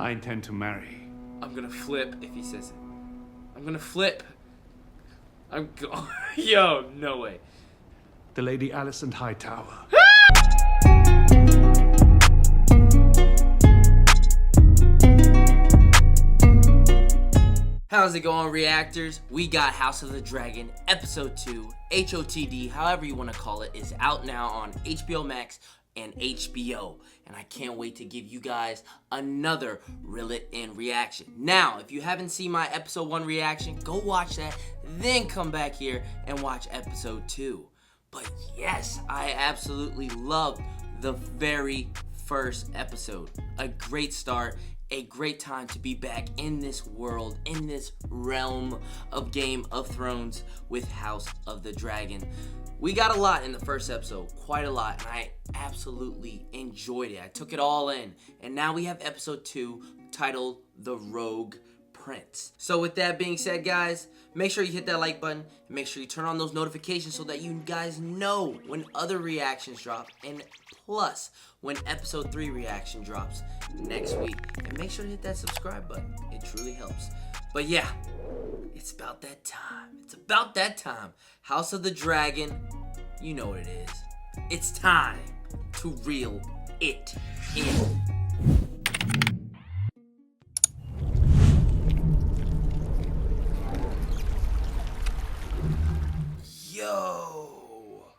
I intend to marry. I'm gonna flip if he says it. I'm gonna flip. Yo, no way. The Lady Alicent Hightower. How's it going, reactors? We got House of the Dragon, Episode 2, HOTD, however you want to call it, is out now on HBO Max and HBO. And I can't wait to give you guys another Reel It In reaction. Now, if you haven't seen my Episode 1 reaction, go watch that, then come back here and watch Episode 2. But yes, I absolutely loved the very first episode. A great start. A great time to be back in this world, in this realm of Game of Thrones with House of the Dragon. We got a lot in the first episode, quite a lot, and I absolutely enjoyed it. I took it all in, and now we have episode 2 titled The Rogue Prince. So with that being said, guys, make sure you hit that like button and make sure you turn on those notifications so that you guys know when other reactions drop, and plus when episode 3 reaction drops next week. And make sure to hit that subscribe button. It truly helps. But yeah, it's about that time. It's about that time. House of the Dragon, you know what it is. It's time to reel it in. Yo.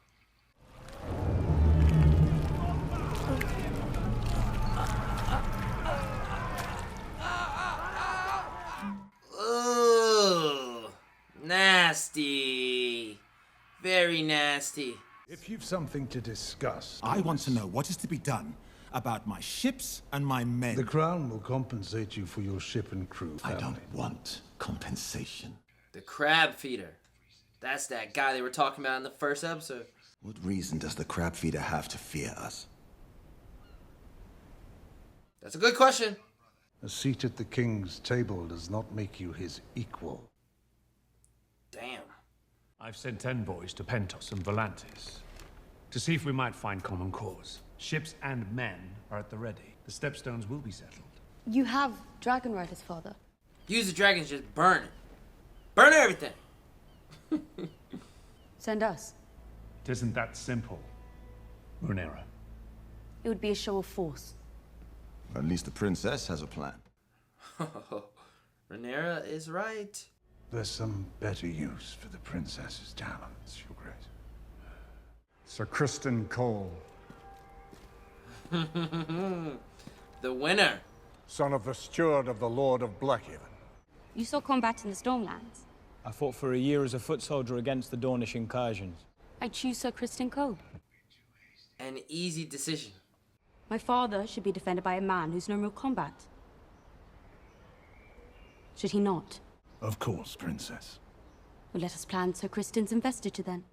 Ugh. Nasty. Very nasty. If you've something to discuss... I want to know what is to be done about my ships and my men. The Crown will compensate you for your ship and crew, family. I don't want compensation. The crab feeder. That's that guy they were talking about in the first episode. What reason does the crab feeder have to fear us? That's a good question. A seat at the king's table does not make you his equal. Damn. I've sent envoys to Pentos and Volantis to see if we might find common cause. Ships and men are at the ready. The stepstones will be settled. You have dragon riders, father. Use the dragons, just burn it. Burn everything. Send us. It isn't that simple, Rhaenyra. It would be a show of force. At least the princess has a plan. Rhaenyra is right. There's some better use for the princess's talents, Your Grace. Sir Criston Cole, The winner. son of the steward of the Lord of Blackhaven. You saw combat in the Stormlands. I fought for a year as a foot soldier against the Dornish incursions. I choose Sir Criston Cole. An easy decision. My father should be defended by a man who's known real combat. Should he not? Of course, Princess. Well, let us plan Sir Criston's investiture then.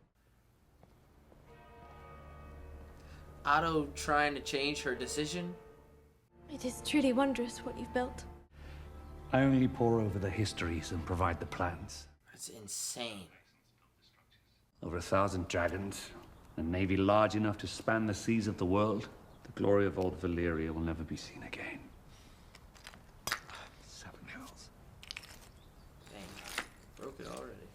Otto trying to change her decision. It is truly wondrous what you've built. I only pore over the histories and provide the plans. That's insane. Over 1,000 dragons, a navy large enough to span the seas of the world. The glory of old Valyria will never be seen again. 7 hills. Dang, broke it already.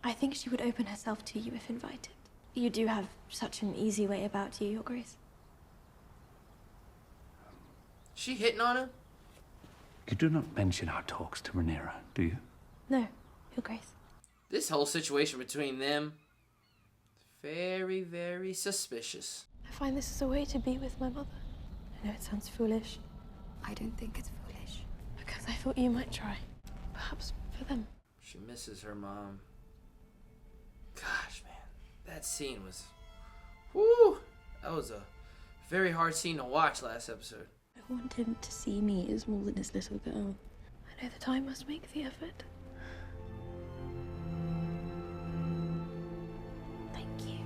I think she would open herself to you if invited. You do have such an easy way about you, Your Grace. She hitting on him? You do not mention our talks to Rhaenyra, do you? No, Your Grace. This whole situation between them, very, very suspicious. I find this is a way to be with my mother. I know it sounds foolish, I don't think it's foolish. because I thought you might try. Perhaps for them. She misses her mom. Gosh, man. That scene was... Whoo! That was a very hard scene to watch last episode. I want him to see me as more than his little girl. I know that I must make the effort. Thank you.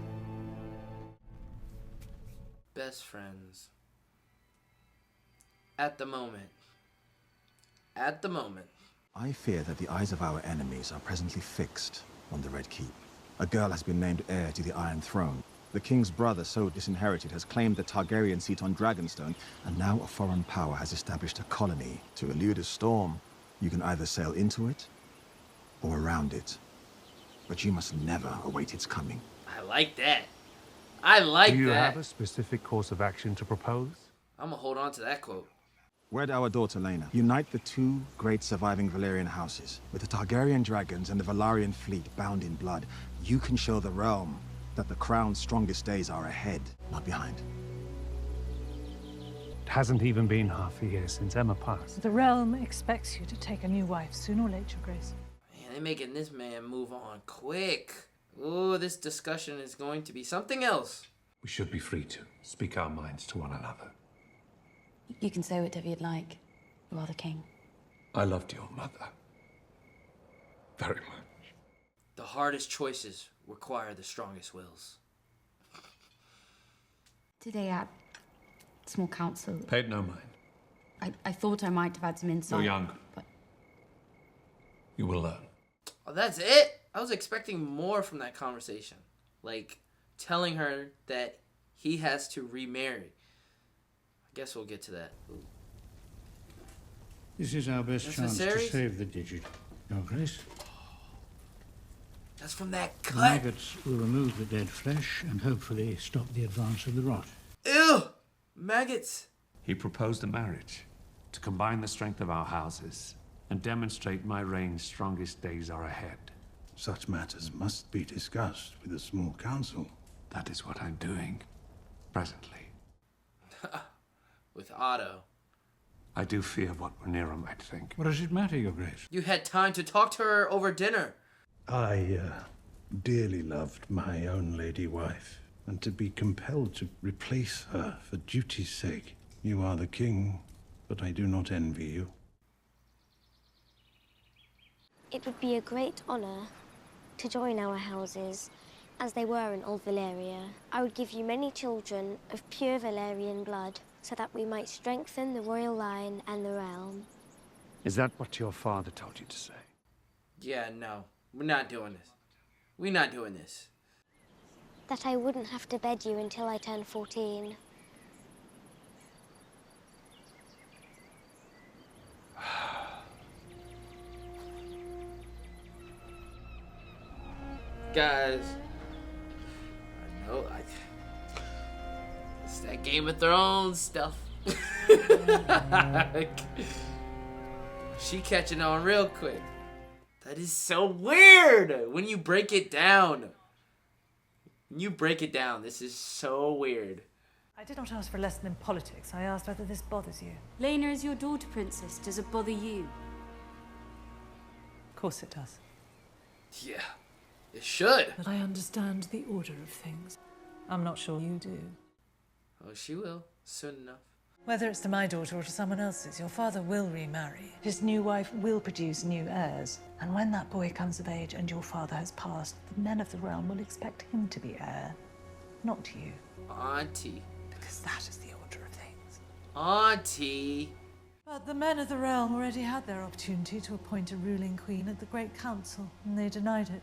Best friends. At the moment. At the moment. I fear that the eyes of our enemies are presently fixed on the Red Keep. A girl has been named heir to the Iron Throne. The king's brother, so disinherited, has claimed the Targaryen seat on Dragonstone, and now a foreign power has established a colony. To elude a storm, you can either sail into it or around it. But you must never await its coming. I like that. I like that. Do you have a specific course of action to propose? I'm gonna hold on to that quote. Wed our daughter, Laena. Unite the two great surviving Valyrian houses. With the Targaryen dragons and the Valarian fleet bound in blood, you can show the realm that the crown's strongest days are ahead, not behind. It hasn't even been half a year since Emma passed. The realm expects you to take a new wife sooner or later, Grace. Man, they're making this man move on quick. Ooh, this discussion is going to be something else. We should be free to speak our minds to one another. You can say whatever you'd like. You are the king. I loved your mother very much. The hardest choices require the strongest wills. Today at small council, Paid no mind. I thought I might have had some insight. You're young. But You will learn. Oh, that's it? I was expecting more from that conversation. Like, telling her that he has to remarry. I guess we'll get to that. Ooh. This is our best chance to Necessaries? save the digit, Your Grace. That's from that The cut. maggots will remove the dead flesh and hopefully stop the advance of the rot. Ew! Maggots. He proposed a marriage to combine the strength of our houses and demonstrate my reign's strongest days are ahead. Such matters must be discussed with a small council. That is what I'm doing presently. With Otto. I do fear what Rhaenyra might think. What does it matter, Your Grace? You had time to talk to her over dinner. I dearly loved my own lady wife, and to be compelled to replace her for duty's sake. You are the king, but I do not envy you. It would be a great honor to join our houses, as they were in Old Valyria. I would give you many children of pure Valyrian blood, so that we might strengthen the royal line and the realm. Is that what your father told you to say? Yeah, no. We're not doing this. We're not doing this. That I wouldn't have to bed you until I turned 14. Guys. I know, it's that Game of Thrones stuff. She catching on real quick. That is so weird when you break it down. When you break it down, this is so weird. I did not ask for a lesson in politics. I asked whether this bothers you. Laena is your daughter, Princess. Does it bother you? Of course it does. Yeah, it should. But I understand the order of things. I'm not sure you do. Oh, she will, soon enough. Whether it's to my daughter or to someone else's, your father will remarry. His new wife will produce new heirs. And when that boy comes of age and your father has passed, the men of the realm will expect him to be heir, not you. Auntie. Because that is the order of things. Auntie. But the men of the realm already had their opportunity to appoint a ruling queen at the Great Council, and they denied it.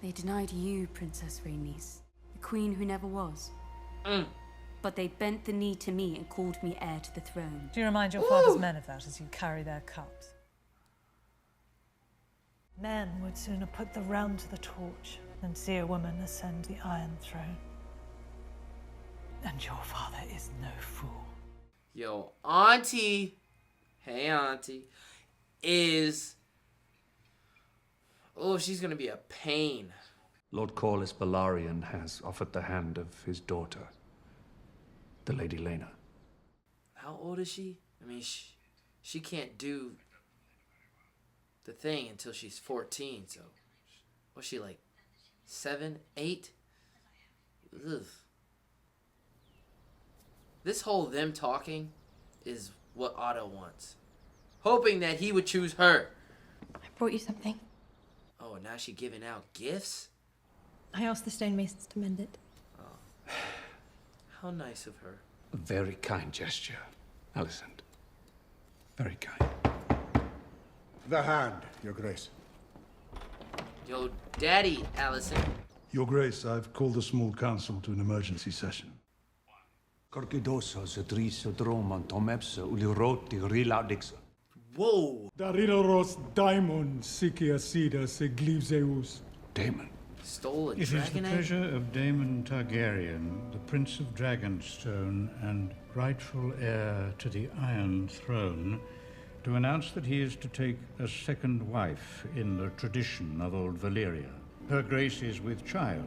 They denied you, Princess Rhaenys, the queen who never was. But they bent the knee to me and called me heir to the throne. Do you remind your father's men of that as you carry their cups? Men would sooner put the realm to the torch than see a woman ascend the Iron Throne. And your father is no fool. Yo, Auntie. Hey, Auntie. Is... Oh, she's gonna be a pain. Lord Corlys Velaryon has offered the hand of his daughter, the Lady Laena. How old is she? I mean, she can't do the thing until she's 14, so... What's she, like, 7, 8? Ugh. This whole them talking is what Otto wants. Hoping that he would choose her. I brought you something. Oh, now she giving out gifts? I asked the stonemasons to mend it. Oh. How nice of her. A very kind gesture, Alicent. Very kind. The hand, Your Grace. Yo, Daddy, Allison. Your Grace, I've called a small council to an emergency session. Whoa! Dariloros daimon sikia sida seglivzeus. Daemon. Stole a It is dragon the egg? pleasure of Daemon Targaryen, the Prince of Dragonstone and rightful heir to the Iron Throne, to announce that he is to take a second wife in the tradition of old Valyria. Her Grace is with child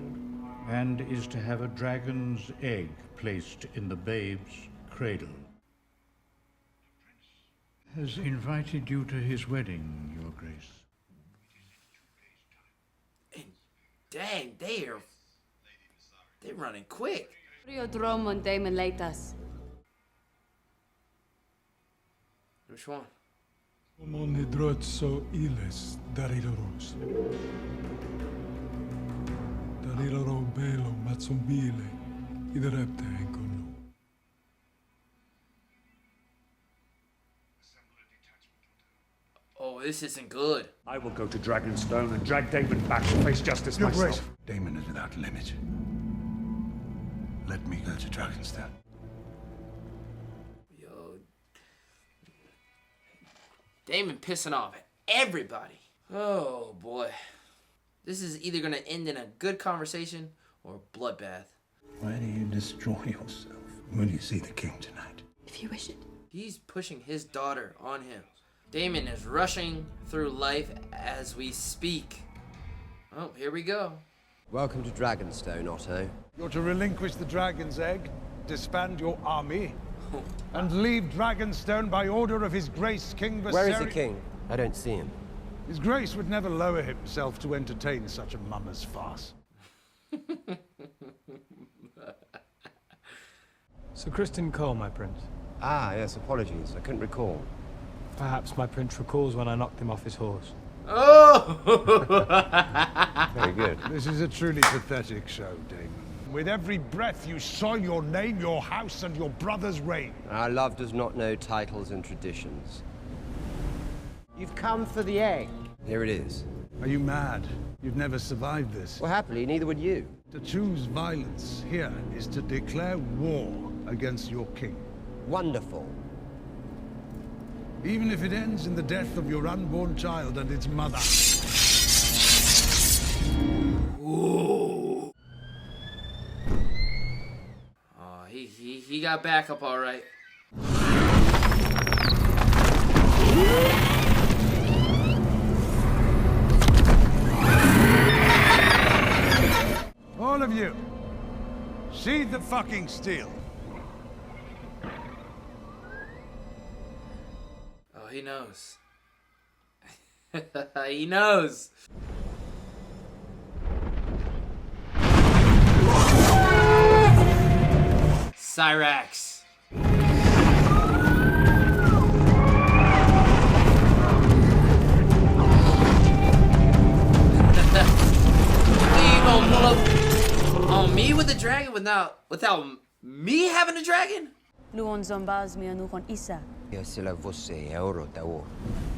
and is to have a dragon's egg placed in the babe's cradle. Has invited you to his wedding, Your Grace. Dang, they're running quick. Rio Dromon Daemon Leitas. Which one? Monidrotso iles Dariloros. Dariloro belo matzombile iderepte enkono. Oh, this isn't good. I will go to Dragonstone and drag Daemon back to face justice Your myself. Grace, Daemon is without limit. Let me go to Dragonstone. Yo. Daemon pissing off everybody. Oh, boy. This is either going to end in a good conversation or a bloodbath. Why do you destroy yourself? Will you see the king tonight? If you wish it. He's pushing his daughter on him. Daemon is rushing through life as we speak. Oh, here we go. Welcome to Dragonstone, Otto. You're to relinquish the dragon's egg, disband your army, and leave Dragonstone by order of His Grace King Viserys. Where is the king? I don't see him. His Grace would never lower himself to entertain such a mummer's farce. Sir Criston Cole, my prince. Ah, yes, apologies. I couldn't recall. Perhaps my prince recalls when I knocked him off his horse. Oh! Very good. This is a truly pathetic show, Daemon. With every breath you soil your name, your house, and your brother's reign. Our love does not know titles and traditions. You've come for the egg. Here it is. Are you mad? You'd never survived this. Well, happily, neither would you. To choose violence here is to declare war against your king. Wonderful. Even if it ends in the death of your unborn child and its mother. Ooh. Oh, he got backup all right. All of you, sheathe the fucking steel. Oh, he knows. He knows. Cyrax. On me with a dragon without me having a dragon? Nuon zombaz mi nuon isa. Sila você euro daor.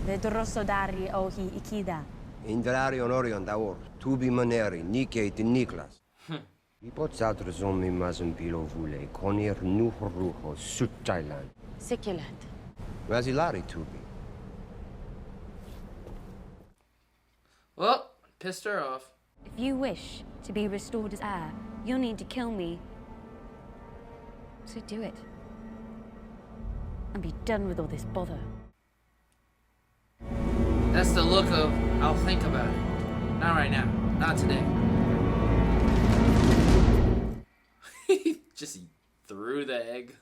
Vedroso dari ohi ikida. Indrari onorion daor. Tubi maneri nike de Niklas. Ipotsadr zombie mazambilo vule. Konir nuhruho sutailand. Siculant. Razilari tubi. Well, pissed her off. If you wish to be restored as heir, you'll need to kill me. So do it. And be done with all this bother. That's the look of, I'll think about it. Not right now. Not today. Just threw the egg.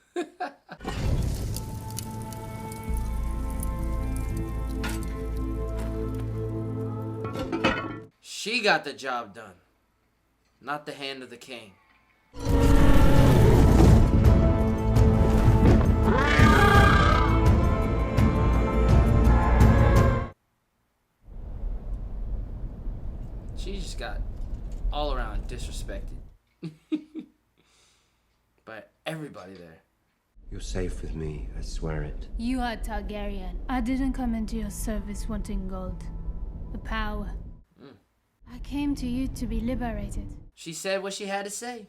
She got the job done. Not the hand of the king. She just got all around disrespected. By everybody there. You're safe with me, I swear it. You are Targaryen. I didn't come into your service wanting gold. The power. I came to you to be liberated. She said what she had to say.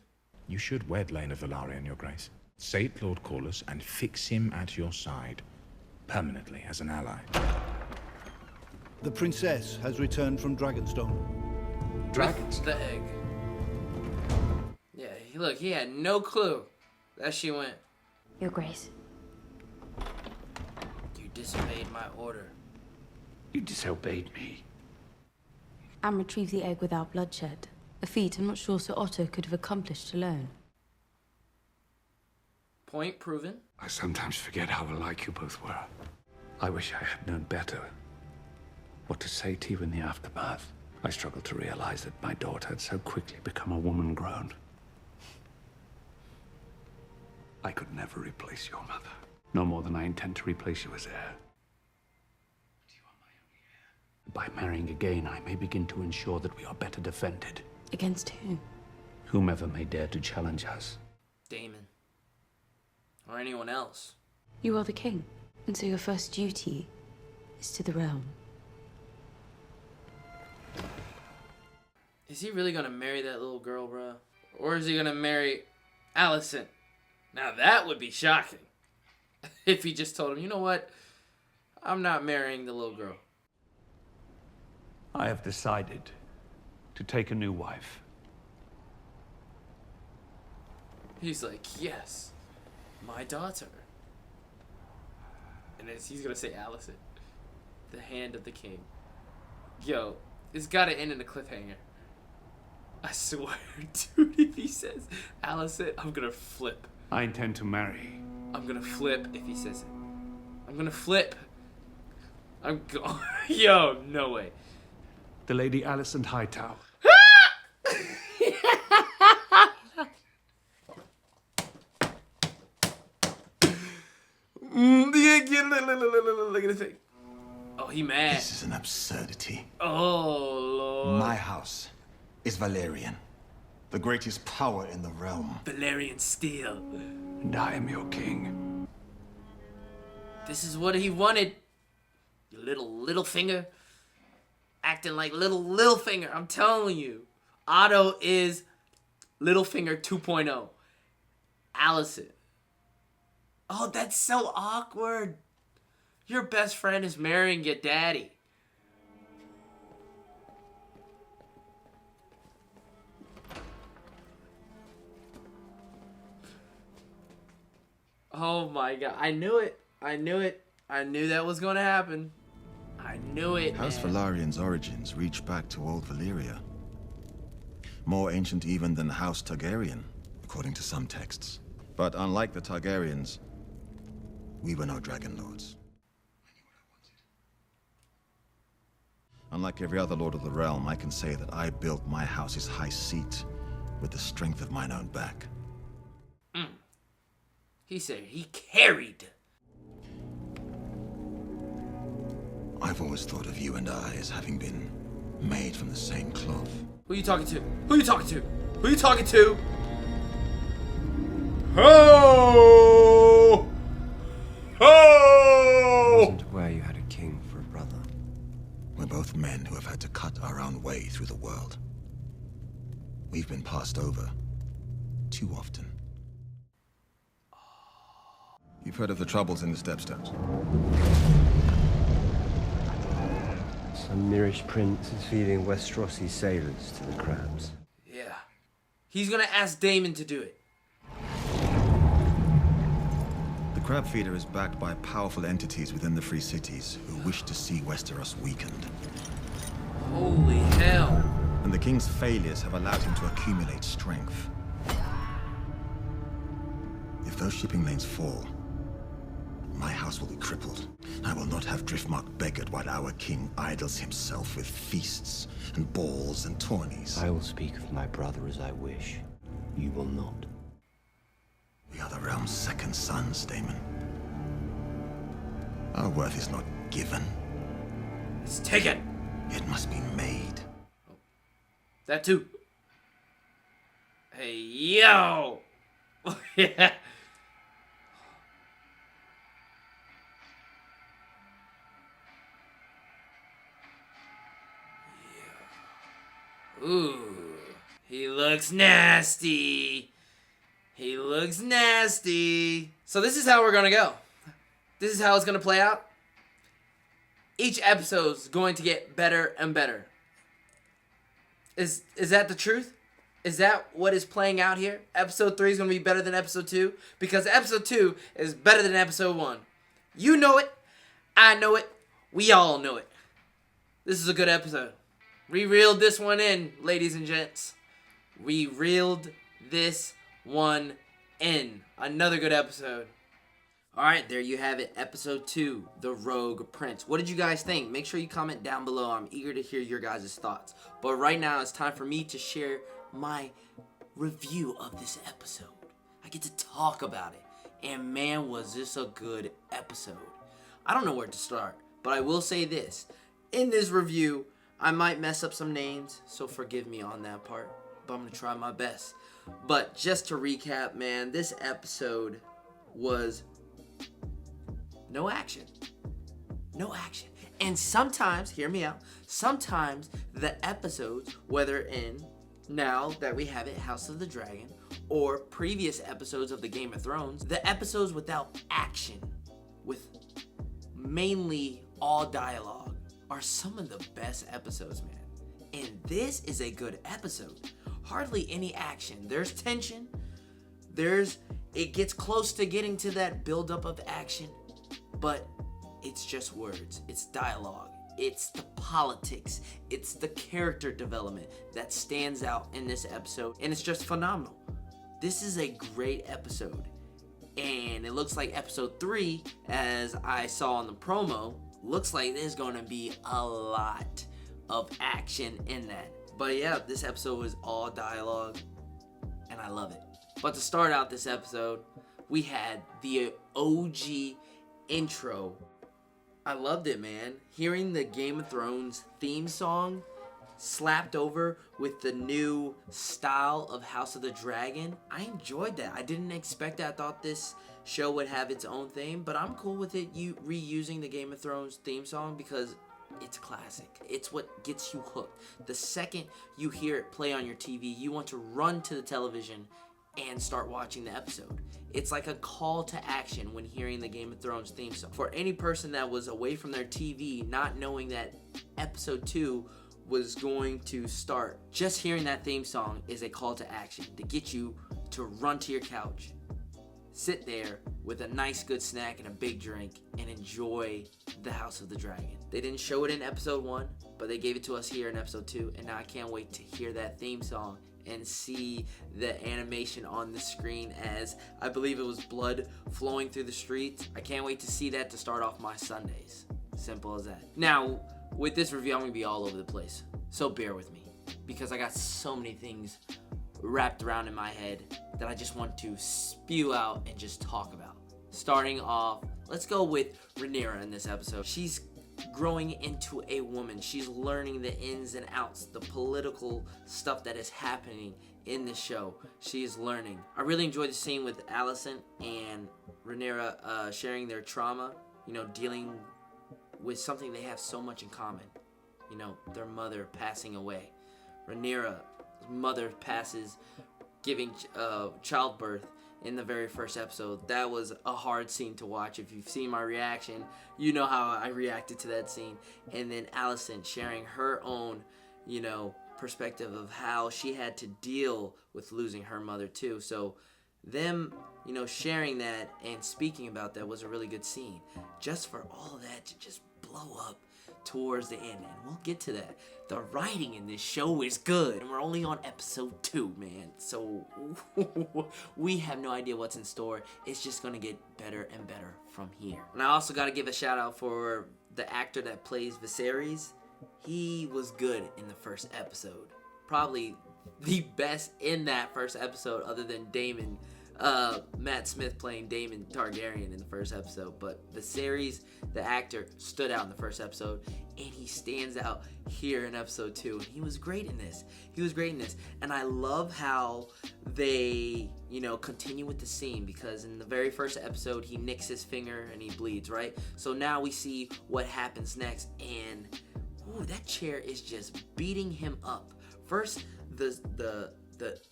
You should wed Lena Velaryon, Your Grace. Sate Lord Corlys and fix him at your side, permanently as an ally. The princess has returned from Dragonstone. With the egg. Yeah, look, he had no clue that she went. Your Grace. You disobeyed my order. You disobeyed me. And retrieve the egg without bloodshed. A feat I'm not sure Sir Otto could have accomplished alone. Point proven. I sometimes forget how alike you both were. I wish I had known better what to say to you in the aftermath. I struggle to realize that my daughter had so quickly become a woman grown. I could never replace your mother. No more than I intend to replace you as heir. But you are my only heir. By marrying again, I may begin to ensure that we are better defended. Against whom? Whomever may dare to challenge us. Daemon. Or anyone else. You are the king, and so your first duty is to the realm. Is he really gonna marry that little girl, bro? Or is he gonna marry Alicent? Now that would be shocking. If he just told him, you know what? I'm not marrying the little girl. I have decided to take a new wife. He's like, yes, my daughter. And he's gonna say Alicent, the hand of the king. Yo, it's gotta end in a cliffhanger. I swear, dude, if he says Alicent, I'm gonna flip. I intend to marry. I'm gonna flip if he says it. I'm gonna flip. I'm going. Yo, no way. The Lady Alicent Hightower. Look at the thing. Oh, he mad. This is an absurdity. Oh, Lord. My house is Valerian, the greatest power in the realm. Valerian steel. And I am your king. This is what he wanted. You little finger. Acting like little finger. I'm telling you. Otto is Littlefinger 2.0. Alicent. Oh, that's so awkward. Your best friend is marrying your daddy. Oh my god. I knew it. I knew it. I knew that was going to happen. I knew it, House man. Velarion's origins reach back to old Valyria. More ancient even than House Targaryen, according to some texts. But unlike the Targaryens, we were no dragon lords. Unlike every other lord of the realm, I can say that I built my house's high seat with the strength of mine own back. He said he carried. I've always thought of you and I as having been made from the same cloth. Who you talking to? Who you talking to? Who you talking to? Ho! Ho! I wasn't aware you had a king for a brother. We're both men who have had to cut our own way through the world. We've been passed over too often. You've heard of the troubles in the Stepstones. Some Mirish prince is feeding Westerosi sailors to the crabs. Yeah. He's gonna ask Daemon to do it. The crab feeder is backed by powerful entities within the Free Cities who wish to see Westeros weakened. Holy hell. And the king's failures have allowed him to accumulate strength. If those shipping lanes fall, my house will be crippled. I will not have Driftmark beggared while our king idles himself with feasts and balls and tourneys. I will speak of my brother as I wish. You will not. We are the realm's second sons, Daemon. Our worth is not given. It's taken. It must be made. That too. Hey, yo! Yeah. Ooh. He looks nasty. He looks nasty. So this is how we're going to go. This is how it's going to play out. Each episode's going to get better and better. Is that the truth? Is that what is playing out here? Episode 3 is going to be better than episode 2? Because episode 2 is better than episode 1. You know it. I know it. We all know it. This is a good episode. We reeled this one in, ladies and gents. We reeled this one in. Another good episode. Alright, there you have it. Episode 2, The Rogue Prince. What did you guys think? Make sure you comment down below. I'm eager to hear your guys' thoughts. But right now, it's time for me to share my review of this episode. I get to talk about it. And man, was this a good episode. I don't know where to start, but I will say this. In this review, I might mess up some names, so forgive me on that part. But I'm going to try my best. But just to recap, man, this episode was no action. No action. And sometimes, hear me out, sometimes the episodes, whether in now that we have it, House of the Dragon, or previous episodes of the Game of Thrones, the episodes without action, with mainly all dialogue, are some of the best episodes, man. And this is a good episode. Hardly any action. There's tension. It gets close to getting to that buildup of action, but it's just words. It's dialogue. It's the politics. It's the character development that stands out in this episode, and it's just phenomenal. This is a great episode, and it looks like episode 3, as I saw in the promo, looks like there's going to be a lot of action in that. But yeah, this episode was all dialogue, and I love it. But to start out this episode, we had the OG intro. I loved it, man. Hearing the Game of Thrones theme song slapped over with the new style of House of the Dragon, I enjoyed that. I didn't expect that. I thought this show would have its own theme, but I'm cool with it reusing the Game of Thrones theme song because it's classic. It's what gets you hooked. The second you hear it play on your TV, you want to run to the television and start watching the episode. It's like a call to action when hearing the Game of Thrones theme song. For any person that was away from their TV, not knowing that episode 2 was going to start, just hearing that theme song is a call to action to get you to run to your couch, sit there with a nice good snack and a big drink, and enjoy the House of the Dragon. They didn't show it in episode 1, but they gave it to us here in episode 2, and now I can't wait to hear that theme song and see the animation on the screen as I believe it was blood flowing through the streets. I can't wait to see that to start off my Sundays. Simple as that. Now, with this review, I'm going to be all over the place, so bear with me because I got so many things wrapped around in my head that I just want to spew out and just talk about. Starting off, let's go with Rhaenyra in this episode. She's growing into a woman. She's learning the ins and outs, the political stuff that is happening in the show. She is learning. I really enjoyed the scene with Alicent and Rhaenyra sharing their trauma, dealing with something they have so much in common. Their mother passing away. Rhaenyra's mother passes giving childbirth in the very first episode. That was a hard scene to watch. If you've seen my reaction, you know how I reacted to that scene. And then Alicent sharing her own, perspective of how she had to deal with losing her mother too. So them, sharing that and speaking about that was a really good scene. Just for all of that to just blow up towards the end, and we'll get to that. The writing in this show is good, and we're only on episode 2, man, so we have no idea what's in store. It's just gonna get better and better from here. And I also gotta give a shout out for the actor that plays Viserys. He was good in the first episode, probably the best in that first episode other than Daemon, Matt Smith playing Daemon Targaryen in the first episode. But Viserys, the actor, stood out in the first episode, and he stands out here in episode 2, and he was great in this. And I love how they, continue with the scene, because in the very first episode, he nicks his finger and he bleeds, right? So now we see what happens next, and that chair is just beating him up. First, the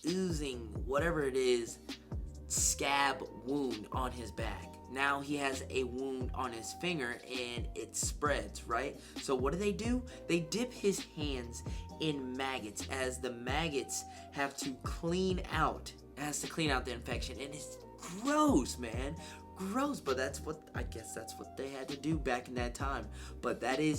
oozing, whatever it is, scab wound on his back. Now he has a wound on his finger and it spreads, right? So what do? They dip his hands in maggots, as the maggots have to clean out the infection, and it's gross, man. Gross, but I guess that's what they had to do back in that time. But he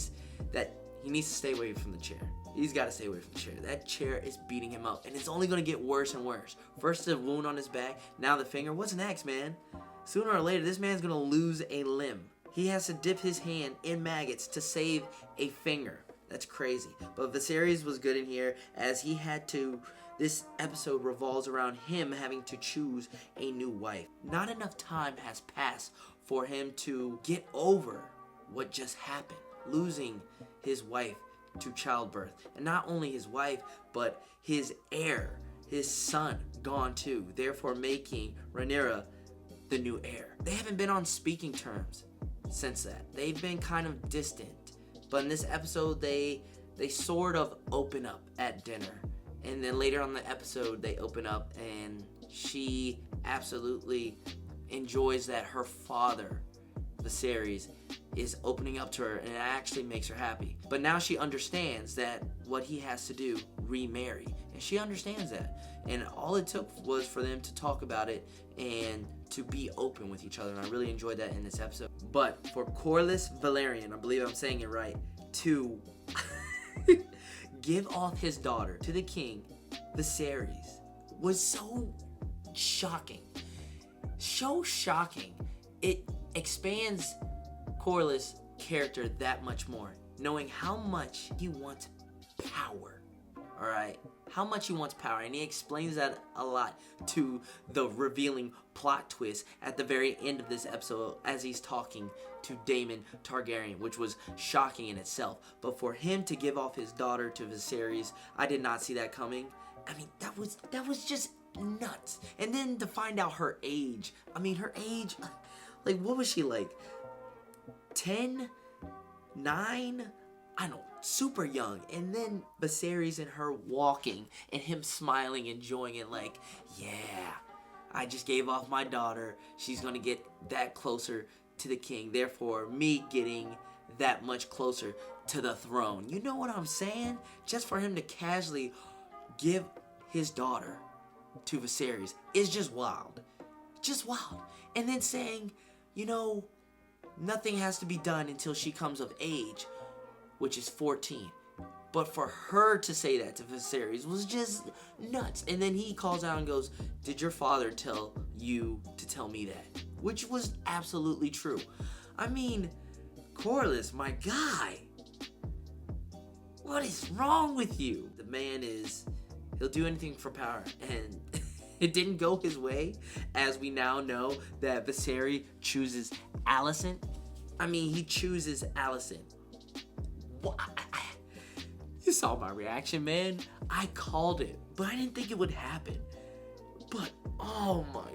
needs to stay away from the chair. He's got to stay away from the chair. That chair is beating him up, and it's only going to get worse and worse. First the wound on his back, now the finger. What's next, man? Sooner or later, this man's going to lose a limb. He has to dip his hand in maggots to save a finger. That's crazy. But Viserys was good in here, as he had to... This episode revolves around him having to choose a new wife. Not enough time has passed for him to get over what just happened. Losing his wife to childbirth. And not only his wife, but his heir, his son, gone too. Therefore making Rhaenyra the new heir. They haven't been on speaking terms since that. They've been kind of distant. But in this episode, they sort of open up at dinner. And then later on in the episode, they open up and she absolutely enjoys that her father, Viserys, is opening up to her, and it actually makes her happy. But now she understands that what he has to do, remarry. And she understands that. And all it took was for them to talk about it and to be open with each other. And I really enjoyed that in this episode. But for Corlys Velaryon, I believe I'm saying it right, to give off his daughter to the king, Viserys, was so shocking. So shocking. It expands Corlys' character that much more, knowing how much he wants power. Alright? How much he wants power. And he explains that a lot to the revealing plot twist at the very end of this episode as he's talking to Daemon Targaryen, which was shocking in itself. But for him to give off his daughter to Viserys, I did not see that coming. I mean, that was just nuts. And then to find out her age. I mean, her age, like, what was she, like 10? 9? I don't know, super young. And then Viserys and her walking and him smiling, enjoying it, like, yeah, I just gave off my daughter. She's gonna get that closer to the king. Therefore, me getting that much closer to the throne. You know what I'm saying? Just for him to casually give his daughter to Viserys is just wild. Just wild. And then saying, you know, nothing has to be done until she comes of age, which is 14. But for her to say that to Viserys was just nuts. And then he calls out and goes, did your father tell you to tell me that? Which was absolutely true. I mean, Corlys, my guy. What is wrong with you? The man he'll do anything for power. And it didn't go his way, as we now know that Viserys chooses Alicent. I mean, he chooses Alicent. What? You saw my reaction, man. I called it, but I didn't think it would happen. But, oh my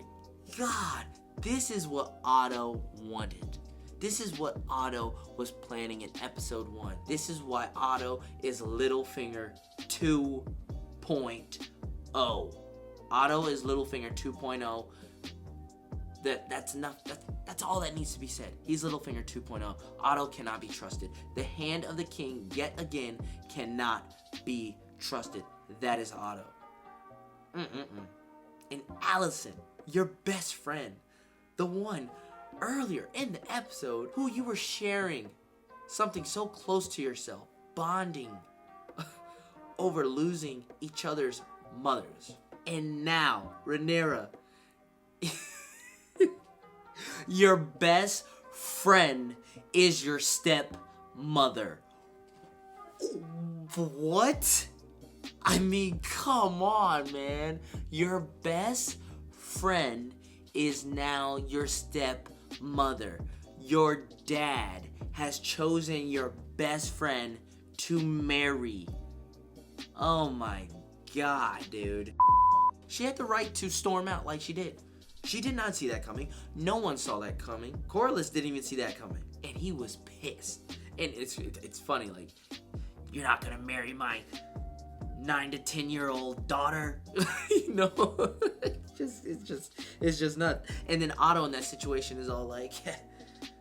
God, this is what Otto wanted. This is what Otto was planning in episode 1. This is why Otto is Littlefinger 2.0. Otto is Littlefinger 2.0. That's enough. That's all that needs to be said. He's Littlefinger 2.0. Otto cannot be trusted. The hand of the king, yet again, cannot be trusted. That is Otto. And Alicent, your best friend, the one earlier in the episode who you were sharing something so close to yourself, bonding over losing each other's mothers. And now, Rhaenyra, your best friend is your stepmother. What? I mean, come on, man. Your best friend is now your stepmother. Your dad has chosen your best friend to marry. Oh my God, dude. She had the right to storm out like she did. She did not see that coming. No one saw that coming. Corlys didn't even see that coming. And he was pissed. And it's funny, like, you're not gonna marry my 9 to 10-year-old daughter. You know, it's just nuts. And then Otto in that situation is all like,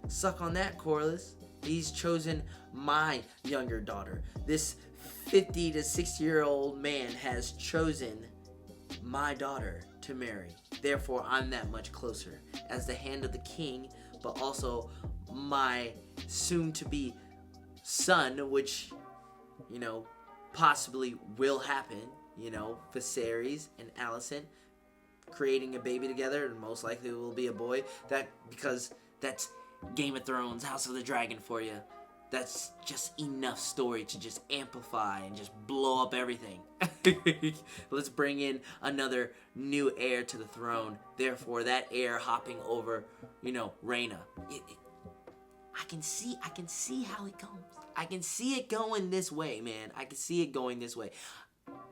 suck on that, Corlys. He's chosen my younger daughter. This 50 to 60-year-old man has chosen my daughter to marry. Therefore, I'm that much closer as the hand of the king, but also my soon-to-be son, which, you know, possibly will happen. You know, Viserys and Alicent creating a baby together, and most likely it will be a boy. Because that's Game of Thrones, House of the Dragon for you. That's just enough story to just amplify and just blow up everything. Let's bring in another new heir to the throne. Therefore, that heir hopping over, you know, Rhaena. I can see how it goes. I can see it going this way, man. I can see it going this way.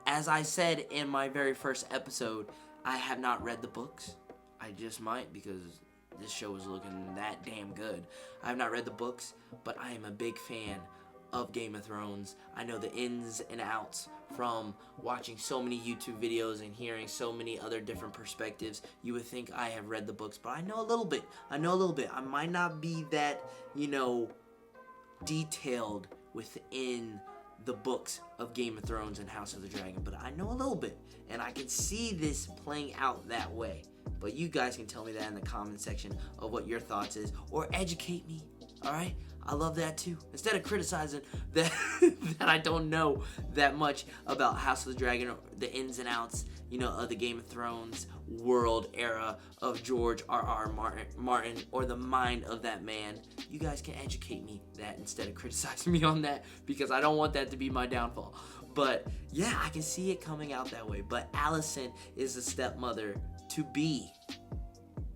As I said in my very first episode, I have not read the books. I just might, because this show is looking that damn good. I have not read the books, but I am a big fan of Game of Thrones. I know the ins and outs from watching so many YouTube videos and hearing so many other different perspectives. You would think I have read the books, but I know a little bit. I might not be that, you know, detailed within the books of Game of Thrones and House of the Dragon, but I know a little bit, and I can see this playing out that way. But you guys can tell me that in the comment section of what your thoughts is, or educate me, alright? I love that too. Instead of criticizing that that I don't know that much about House of the Dragon, or the ins and outs, you know, of the Game of Thrones world era of George R.R. Martin, or the mind of that man, you guys can educate me that instead of criticizing me on that, because I don't want that to be my downfall. But yeah, I can see it coming out that way. But Alicent is the stepmother to be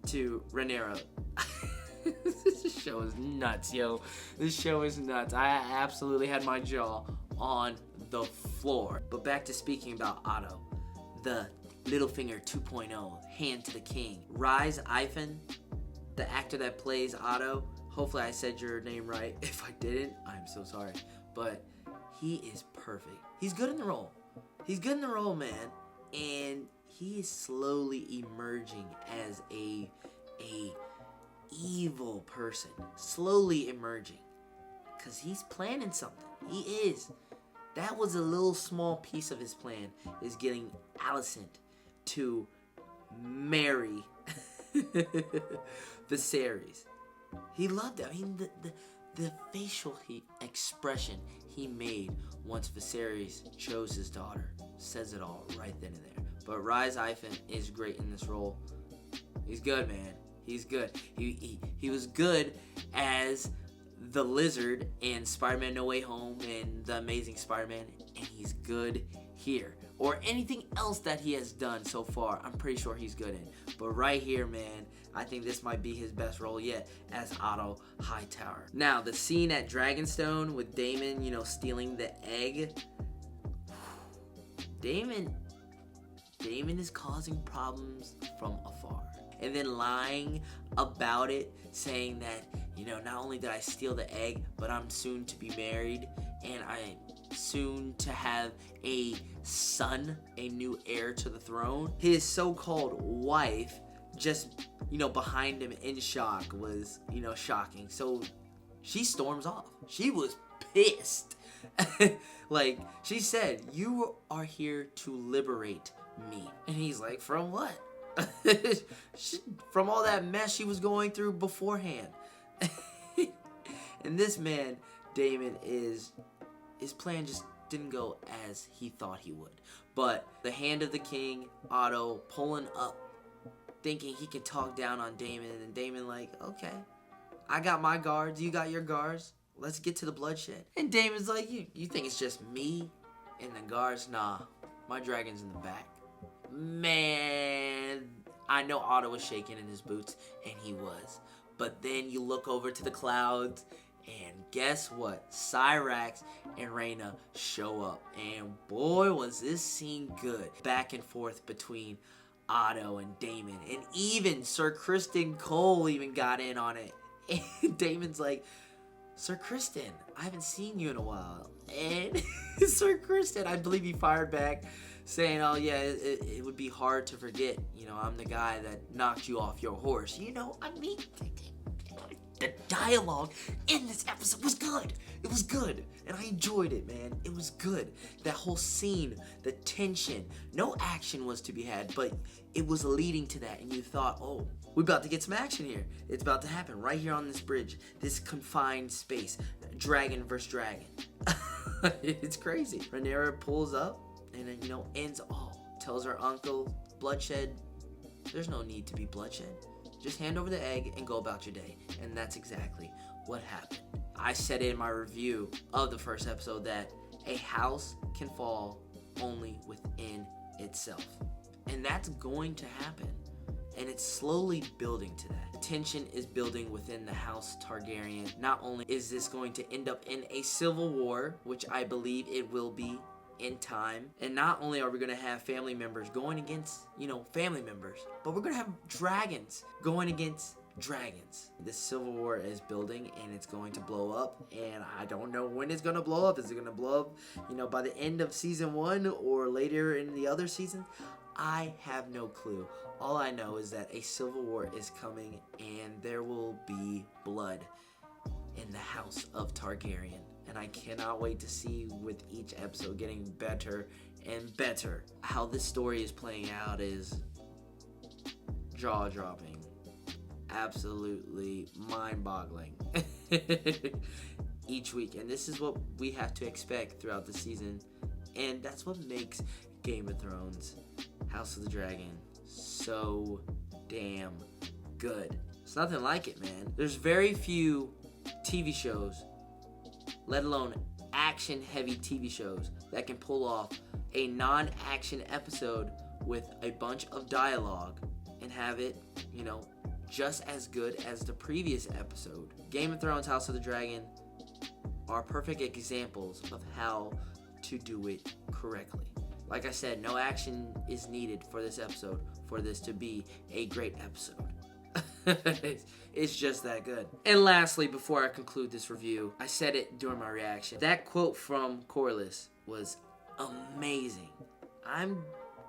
to Rhaenyra. This show is nuts, yo. This show is nuts. I absolutely had my jaw on the floor. But back to speaking about Otto, the Littlefinger 2.0, hand to the king. Rhys Ifan, the actor that plays Otto, hopefully I said your name right. If I didn't, I'm so sorry. But he is perfect. He's good in the role. He's good in the role, man. And he is slowly emerging as a evil person. Slowly emerging. Because he's planning something. He is. That was a little small piece of his plan, is getting Alicent to marry Viserys. He loved it. I mean, the facial expression he made once Viserys chose his daughter says it all right then and there. But Rhys Ifan is great in this role. He's good, man. He's good. He was good as the Lizard in Spider-Man No Way Home and The Amazing Spider-Man, and he's good here. Or anything else that he has done so far, I'm pretty sure he's good in. But right here, man, I think this might be his best role yet as Otto Hightower. Now, the scene at Dragonstone with Daemon, you know, stealing the egg. Daemon is causing problems from afar. And then lying about it, saying that, you know, not only did I steal the egg, but I'm soon to be married, and I'm soon to have a son, a new heir to the throne. His so-called wife, just, you know, behind him in shock, was, you know, shocking. So she storms off. She was pissed. Like, she said, "You are here to liberate me." And he's like, "From what?" From all that mess she was going through beforehand. And this man, Daemon, his plan just didn't go as he thought he would. But the hand of the king, Otto, pulling up, thinking he could talk down on Daemon, and Daemon like, "Okay, I got my guards, you got your guards, let's get to the bloodshed." And Daemon's like, you think it's just me and the guards? Nah, my dragon's in the back. Man, I know Otto was shaking in his boots, and he was. But then you look over to the clouds, and guess what? Cyrax and Rhaena show up. And boy, was this scene good. Back and forth between Otto and Daemon. And even Sir Criston Cole even got in on it. And Daemon's like, Sir Kristen, I haven't seen you in a while. And Sir Kristen, I believe he fired back saying, oh yeah, it would be hard to forget, you know, I'm the guy that knocked you off your horse. You know, I mean, the dialogue in this episode was good. It was good. And I enjoyed it, man. It was good. That whole scene, the tension, no action was to be had, but it was leading to that. And you thought, oh, we're about to get some action here. It's about to happen right here on this bridge, this confined space. Dragon versus dragon. It's crazy. Rhaenyra pulls up and then, you know, ends all. Tells her uncle, bloodshed, there's no need to be bloodshed. Just hand over the egg and go about your day. And that's exactly what happened. I said in my review of the first episode that a house can fall only within itself. And that's going to happen. And it's slowly building to that. The tension is building within the House Targaryen. Not only is this going to end up in a civil war, which I believe it will be in time, and not only are we going to have family members going against, you know, family members, but we're going to have dragons going against dragons. This civil war is building and it's going to blow up, and I don't know when it's going to blow up. Is it going to blow up, you know, by the end of season 1 or later in the other season? I have no clue. All I know is that a civil war is coming and there will be blood in the House of Targaryen. And I cannot wait to see, with each episode getting better and better. How this story is playing out is jaw-dropping. Absolutely mind-boggling. Each week. And this is what we have to expect throughout the season. And that's what makes Game of Thrones, House of the Dragon, so damn good. It's nothing like it, man. There's very few TV shows, let alone action-heavy TV shows, that can pull off a non-action episode with a bunch of dialogue and have it, you know, just as good as the previous episode. Game of Thrones, House of the Dragon are perfect examples of how to do it correctly. Like I said, no action is needed for this episode for this to be a great episode. It's just that good. And lastly, before I conclude this review, I said it during my reaction. That quote from Corlys was amazing. I'm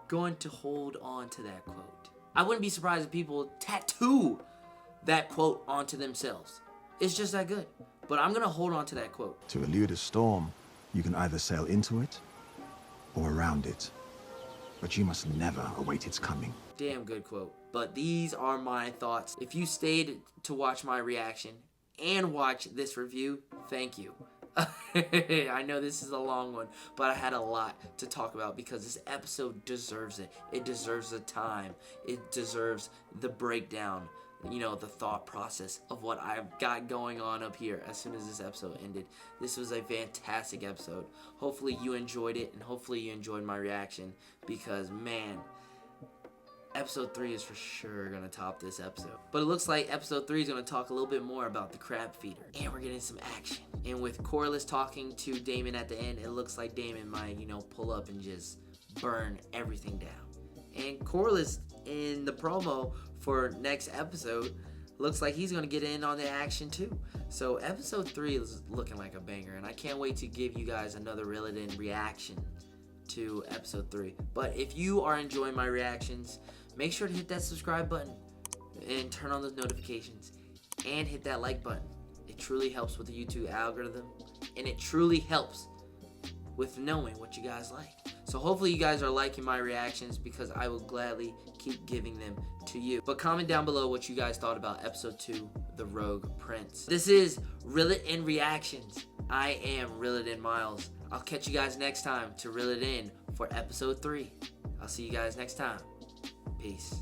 going to hold on to that quote. I wouldn't be surprised if people tattoo that quote onto themselves. It's just that good. But I'm going to hold on to that quote. To elude a storm, you can either sail into it or around it, but you must never await its coming. Damn good quote. But these are my thoughts. If you stayed to watch my reaction and watch this review, thank you. I know this is a long one, but I had a lot to talk about because this episode deserves it. It deserves the time. It deserves the breakdown, you know, the thought process of what I've got going on up here as soon as this episode ended. This was a fantastic episode. Hopefully you enjoyed it, and hopefully you enjoyed my reaction, because man, episode 3 is for sure gonna top this episode. But it looks like episode 3 is gonna talk a little bit more about the crab feeder, and we're getting some action. And with Corlys talking to Daemon at the end, it looks like Daemon might, you know, pull up and just burn everything down. And Corlys in the promo for next episode looks like he's gonna get in on the action too. So episode 3 is looking like a banger, and I can't wait to give you guys another Reel-It-In reaction to episode 3. But if you are enjoying my reactions, make sure to hit that subscribe button and turn on those notifications and hit that like button. It truly helps with the YouTube algorithm, and it truly helps with knowing what you guys like. So hopefully you guys are liking my reactions, because I will gladly keep giving them to you. But comment down below what you guys thought about episode 2, The Rogue Prince. This is Reel-It-In Reactions. I am Reel-It-In Miles. I'll catch you guys next time to Reel-It-In for episode 3. I'll see you guys next time. Peace.